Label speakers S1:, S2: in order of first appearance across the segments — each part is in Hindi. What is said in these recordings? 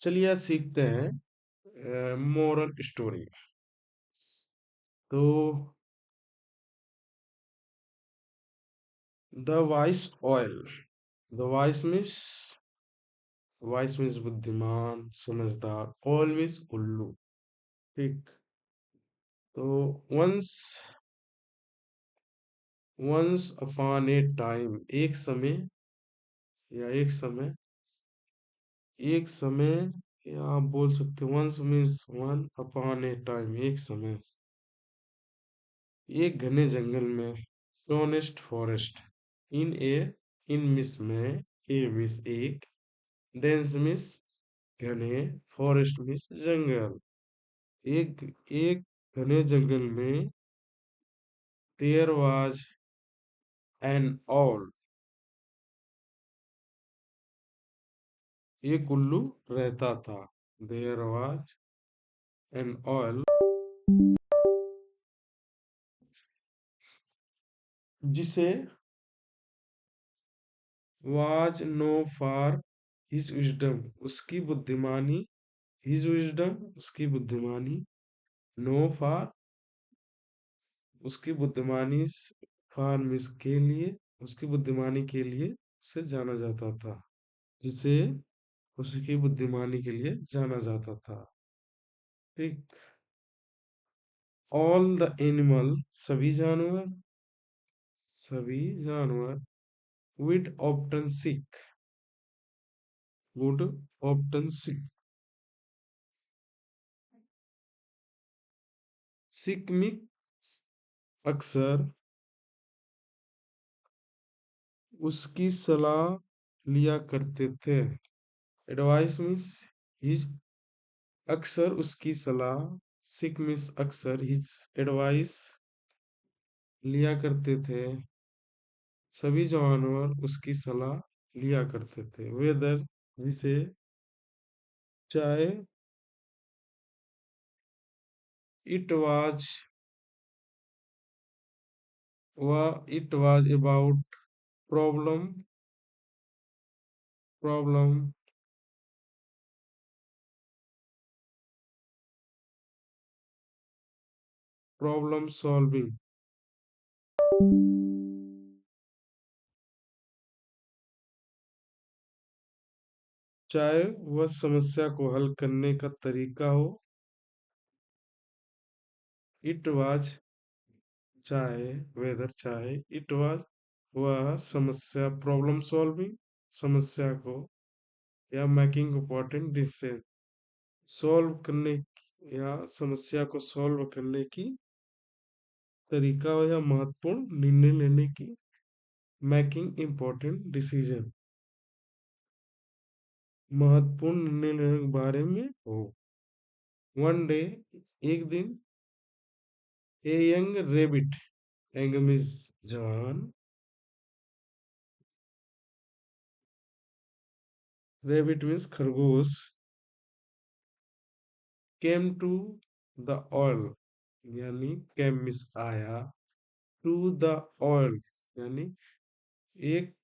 S1: चलिए आज सीखते हैं मोरल स्टोरी। तो the wise owl. The wise means बुद्धिमान समझदार, ऑयल मीन्स उल्लू। ठीक। तो once once upon a time, एक समय या आप बोल सकते हो once means one, upon a time एक समय, एक घने जंगल में, टॉनेस्ट फॉरेस्ट, इन ए इन मिस में, ए मिस एक, डेंस मिस घने, फॉरेस्ट मिस जंगल, एक एक घने जंगल में, देयर वाज एन ऑल, एक उल्लू रहता था। देयर वाज एन ऑल, जिसे was known for his wisdom, उसकी बुद्धिमानी, नो फॉर उसकी बुद्धिमानी, फार्मिस के लिए, उसकी बुद्धिमानी के लिए उसे जाना जाता था, जिसे उसकी बुद्धिमानी के लिए जाना जाता था। ठीक। ऑल द एनिमल, सभी जानवर वुड ऑप्टन वुड ऑप्टन सिक में अक्सर उसकी सलाह लिया करते थे। एडवाइस मीन्स हिज, अक्सर उसकी सलाह, सिक मीन्स अक्सर, हिज एडवाइस लिया करते थे, सभी जानवर उसकी सलाह लिया करते थे। वेदर जिसे, चाहे, it was it was about problem problem problem solving, चाहे वह समस्या को हल करने का तरीका हो। इट वाज, चाहे, वेदर चाहे, इट वाज वह समस्या, प्रॉब्लम सॉल्विंग समस्या को, या मेकिंग इम्पोर्टेंट डिसीजन सॉल्व करने या समस्या को सॉल्व करने की तरीका हो, या महत्वपूर्ण निर्णय लेने की, मेकिंग इम्पोर्टेंट डिसीजन महत्वपूर्ण निर्णय लेने के बारे में हो। वन डे, एक दिन, a young rebate, young means जवान, रेबिट मीन्स खरगोश, केम टू द ऑयल, यानी केम मीन्स आया, टू द ऑयल यानी एक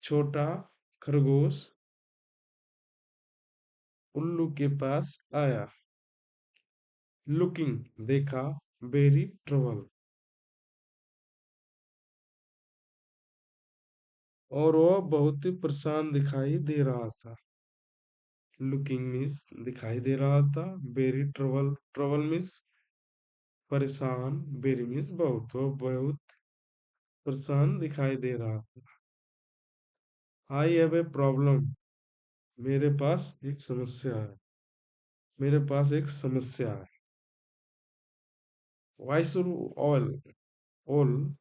S1: छोटा खरगोश उल्लू के पास आया। लुकिंग देखा, वेरी ट्रबल और वह बहुत ही परेशान दिखाई दे रहा था। लुकिंग मीन्स दिखाई दे रहा था, वेरी ट्रबल, ट्रबल मीन्स परेशान, वेरी मीन्स बहुत, वह बहुत परेशान दिखाई दे रहा था। आई हैव ए प्रॉब्लम, मेरे पास एक समस्या है, मेरे पास एक समस्या है। वाइसुर ऑल, ऑल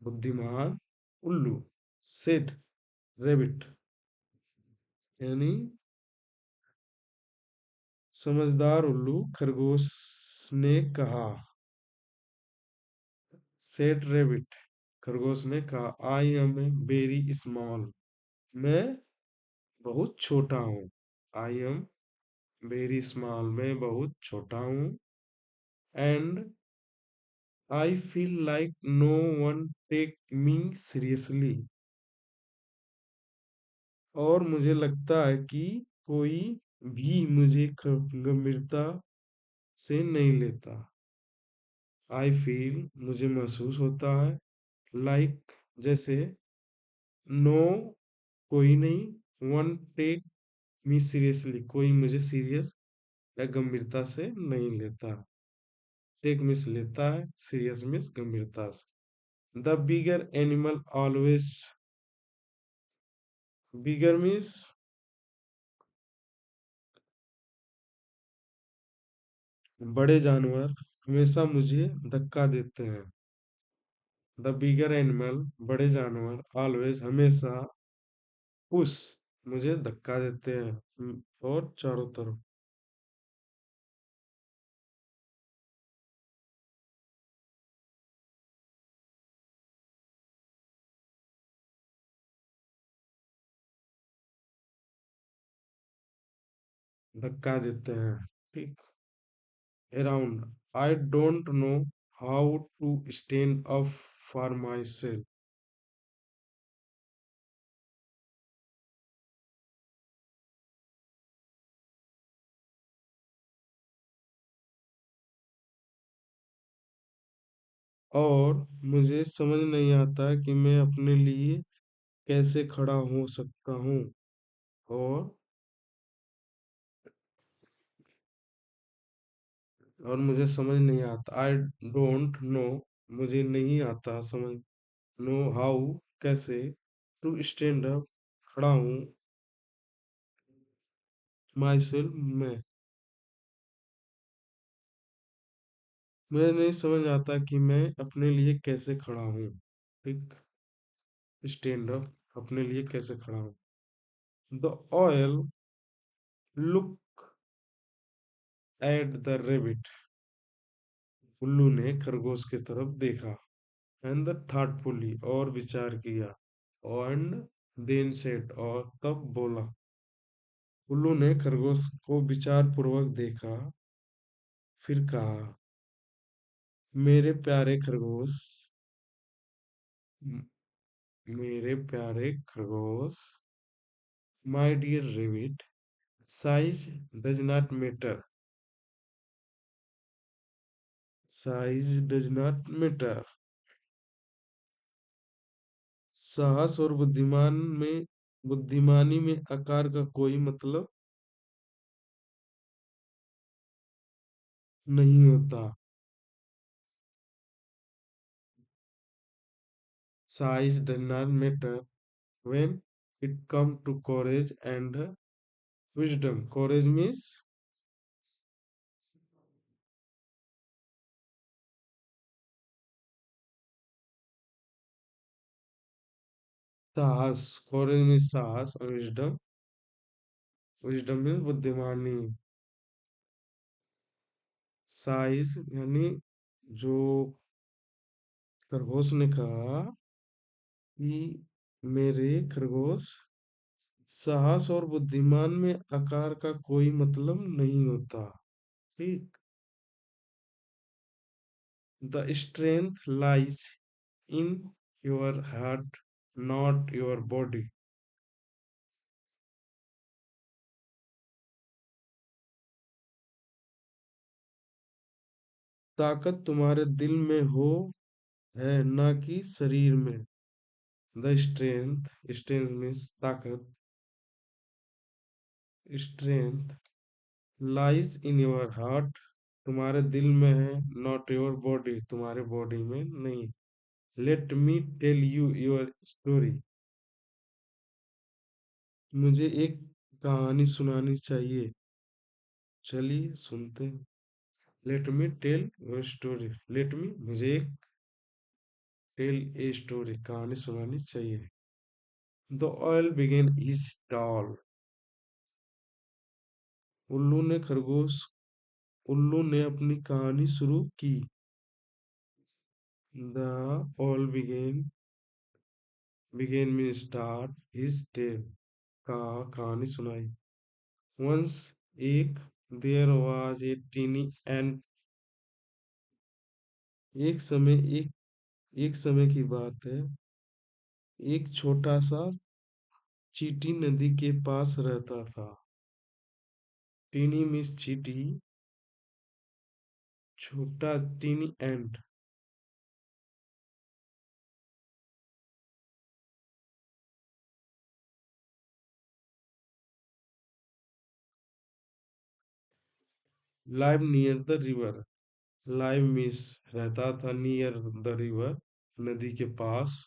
S1: बुद्धिमान उल्लू, सेड रेबिट यानी समझदार उल्लू खरगोश ने कहा। सेड रेबिट, खरगोश ने कहा, I am a very small, मैं बहुत छोटा हूँ। आई एम वेरी स्मॉल, मैं बहुत छोटा हूँ। And I feel like no one take me seriously, और मुझे लगता है कि कोई भी मुझे गंभीरता से नहीं लेता। आई फील मुझे महसूस होता है। लाइक जैसे नो कोई नहीं, वन टेक मी सीरियसली कोई मुझे सीरियस या गंभीरता से नहीं लेता। टेक मीन्स लेता है, सीरियस मीन्स गंभीरता से। The bigger animal always, bigger means बड़े जानवर हमेशा मुझे धक्का देते हैं। द बिगर एनिमल बड़े जानवर ऑलवेज हमेशा पुश मुझे धक्का देते हैं। और चारों तरफ धक्का देते हैं। ठीक। Around, I don't know how to stand up for myself. और मुझे समझ नहीं आता कि मैं अपने लिए कैसे खड़ा हो सकता हूँ। और मुझे समझ नहीं आता, आई डोंट नो मुझे नहीं आता समझ, नो हाउ कैसे, टू स्टैंड अप खड़ा हूँ, माई सेल्फ मैं। मुझे नहीं समझ आता कि मैं अपने लिए कैसे खड़ा हूँ। ठीक। स्टैंड अप अपने लिए कैसे खड़ा हूँ। The oil look at the rabbit, उल्लू ने खरगोश की तरफ देखा। एंड द थाटफुली और विचार किया। एंड देन सेड और तब बोला। उल्लू ने खरगोश को विचार पूर्वक देखा, फिर कहा, मेरे प्यारे खरगोश, म- मेरे प्यारे खरगोश, my dear rabbit, size does not matter, size does not matter. साहस और बुद्धिमानी में आकार का कोई मतलब नहीं होता। Size does not matter when it comes to courage and wisdom. Courage means साहस, courage means साहस और wisdom means बुद्धिमानी। साइज यानी जो खरगोश ने कहा कि मेरे खरगोश, साहस और बुद्धिमान में आकार का कोई मतलब नहीं होता। ठीक। The strength lies in your heart, not your body. ताकत तुम्हारे दिल में हो, है ना कि शरीर में। द स्ट्रेंथ, स्ट्रेंथ मीन्स ताकत, strength lies in your heart तुम्हारे दिल में है, नॉट योर बॉडी तुम्हारे बॉडी में नहीं। Let me tell you your story, मुझे एक कहानी सुनानी चाहिए, चलिए सुनते हैं। Let me tell your story, let me मुझे एक टेल ए स्टोरी कहानी सुनानी चाहिए। The owl began his tale, उल्लू ने खरगोश, उल्लू ने अपनी कहानी शुरू की। द ऑल बिगेन में स्टार्ट हिज टेल, का कहानी सुनाई। वंस एक, there was a tiny ant, एक समय एक समय की बात है, एक छोटा सा चींटी नदी के पास रहता था। टीनी मिस चीटी, छोटा tiny ant, live near the river. Live miss रहता था नियर द रिवर, नदी के पास।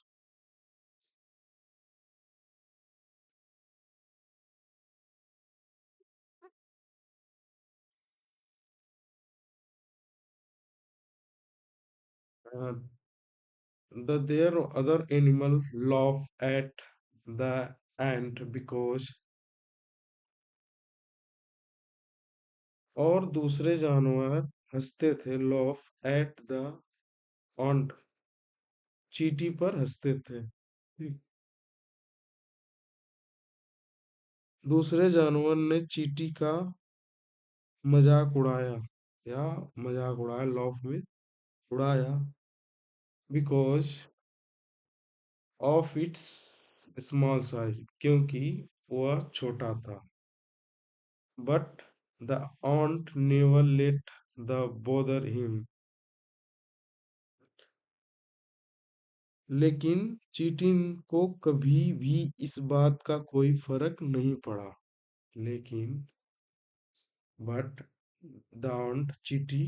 S1: There other animal laugh at the ant because, और दूसरे जानवर हंसते थे, laugh at the ant, चींटी पर हंसते थे। दूसरे जानवर ने चींटी का मजाक उड़ाया, या मजाक उड़ाया, laugh में उड़ाया, because of its small size, क्योंकि वह छोटा था। But the ant never let the bother him, लेकिन चींटी को कभी भी इस बात का कोई फर्क नहीं पड़ा। लेकिन बट द ant, चींटी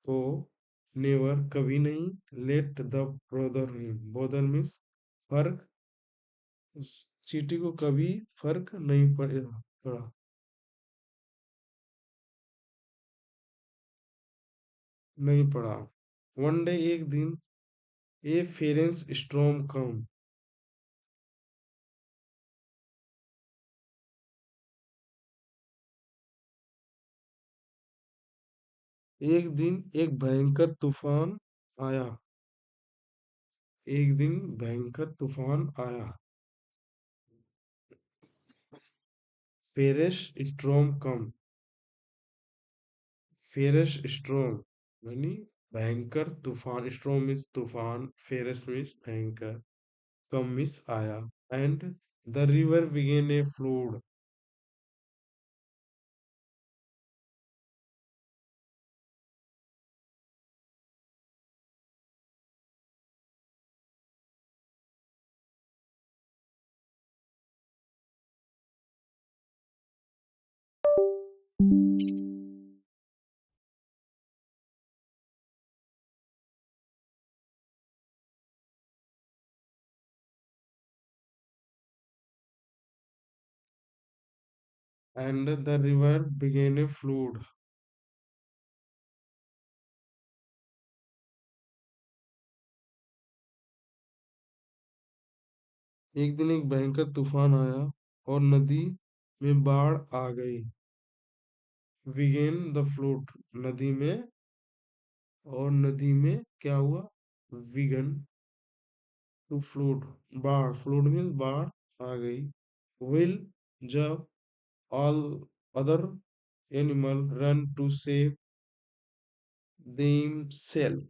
S1: को नेवर कभी नहीं let the brother him, bother means फर्क, उस चींटी को कभी फर्क नहीं पड़ा। नहीं पड़ा। वन डे, एक दिन, ए फेरेंस स्टॉर्म कम, एक दिन एक भयंकर तूफान आया। एक दिन भयंकर तूफान आया। फेरेस स्टॉर्म कम, फेरस स्ट्रोम यानी भयंकर तूफान, स्ट्रोम मीन्स तूफान, फेरस मीन्स भयंकर, कम मीन्स आया, and the river began a flood, and the river began a flood. एक दिन एक भयंकर तूफान आया और नदी में बाढ़ आ गई। बिगेन द फ्लोड, नदी में, और नदी में क्या हुआ, विगन टू फ्लोड, बाढ़, फ्लोड मीन्स बाढ़ आ गई। विल, जब, all other animal run to save themselves।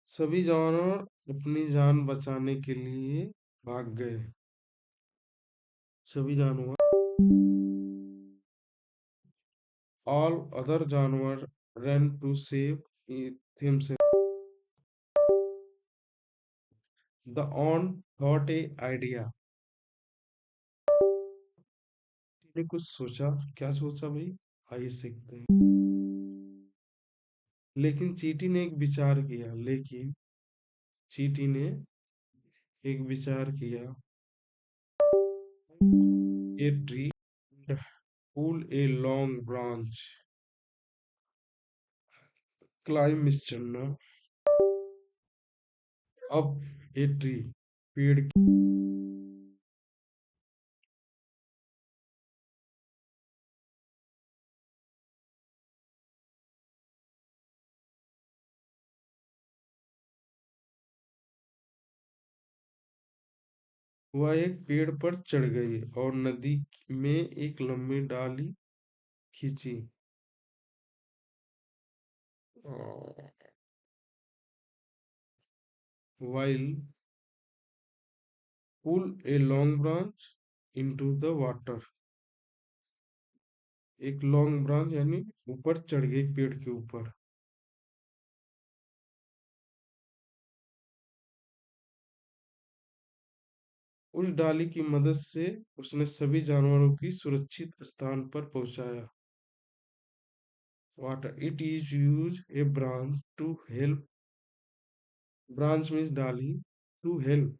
S1: सभी जानवर अपनी जान बचाने के लिए भाग गए। सभी जानवर, all other जानवर ran to save themselves। The ant thought a idea, ने कुछ सोचा, क्या सोचा भाई, आइए सीखते हैं। लेकिन चींटी ने एक विचार किया, लेकिन चींटी ने एक विचार किया, a tree, pull a long branch, climb Miss Channa up a tree, पेड़ वह एक पेड़ पर चढ़ गई और नदी में एक लंबी डाली खींची। While pull a long branch into the water। एक लॉन्ग ब्रांच यानी ऊपर चढ़ गई पेड़ के ऊपर। उस डाली की मदद से उसने सभी जानवरों की सुरक्षित स्थान पर पहुंचाया। Water it is use a branch to help. Branch means डाली। टू हेल्प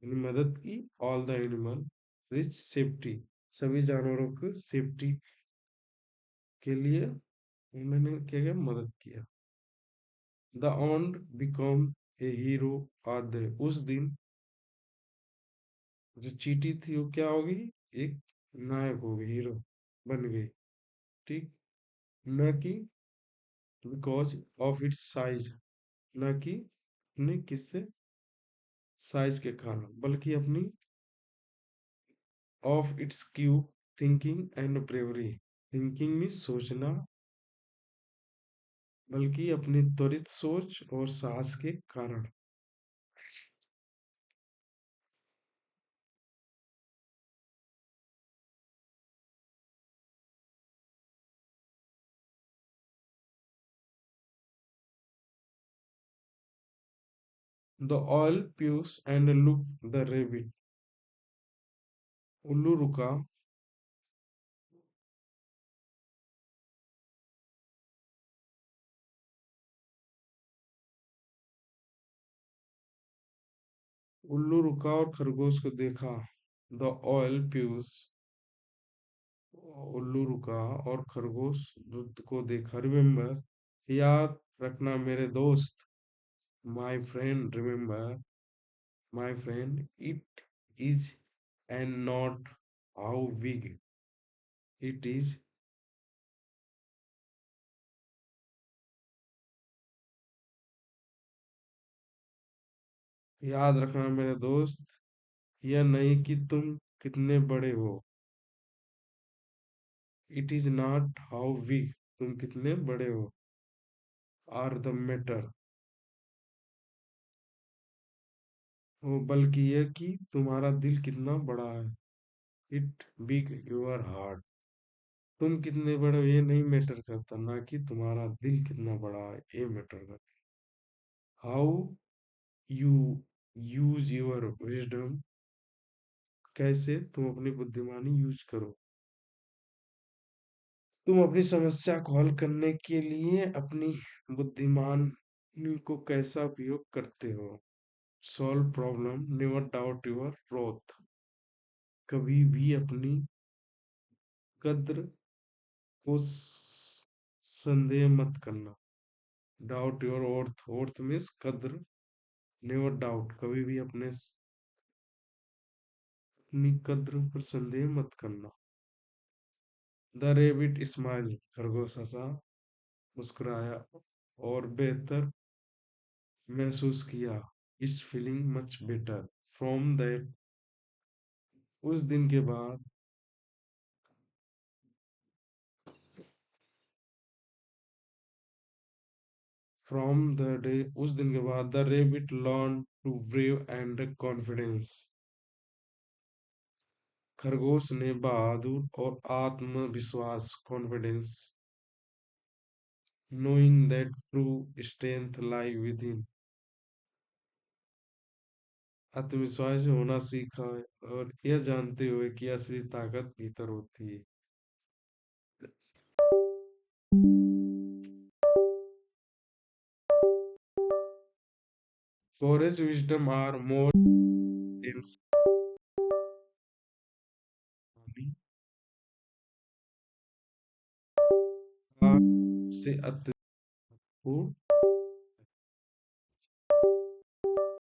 S1: यानी मदद की। All the animal reach safety. सभी जानवरों को सेफ्टी के लिए उन्होंने क्या किया, मदद किया। The owned become a hero on the. उस दिन जो चींटी थी वो क्या होगी, एक नायक हो गई, हीरो बन गई। ठीक। न कि बिकॉज ऑफ इट्स साइज। न कि अपने किससे, साइज के कारण, बल्कि अपनी of its Q thinking and bravery. Thinking में सोचना, बल्कि अपनी त्वरित सोच और साहस के कारण। The owl paused and look the rabbit. उल्लू रुका। उल्लू रुका और खरगोश को देखा। The owl paused. उल्लू रुका और खरगोश दुष्ट को देखा। रिमेम्बर याद रखना मेरे दोस्त। My friend remember my friend it is and not how big it is. याद रखना मेरे दोस्त, यह नहीं कि तुम कितने बड़े हो। It is not how big तुम कितने बड़े हो। आर द मैटर हो, बल्कि यह कि तुम्हारा दिल कितना बड़ा है। It big your heart. तुम कितने बड़े हो ये नहीं मैटर करता, ना कि तुम्हारा दिल कितना बड़ा है ये मैटर करता। How you use your wisdom. कैसे तुम अपनी बुद्धिमानी यूज करो। तुम अपनी समस्या को हल करने के लिए अपनी बुद्धिमानी को कैसा उपयोग करते हो। Solve problem, never doubt your truth. कभी भी अपनी कद्र को संदेह मत करना। Doubt your worth. Worth means कद्र। नेवर डाउट कभी भी अपनी कद्र पर संदेह मत करना। The rabbit smile. खरगोश हंसा, मुस्कुराया और बेहतर महसूस किया। Is feeling much better. From that. उस दिन के बाद। From the day. उस दिन के बाद the rabbit learn to brave and confidence. खरगोश ने बहादुर और आत्मविश्वास, confidence, knowing that true strength lie within। आत्मविश्वास होना सीखा है और यह जानते हुए कि असली ताकत भीतर होती है। Courage, wisdom are more than से अत्यंत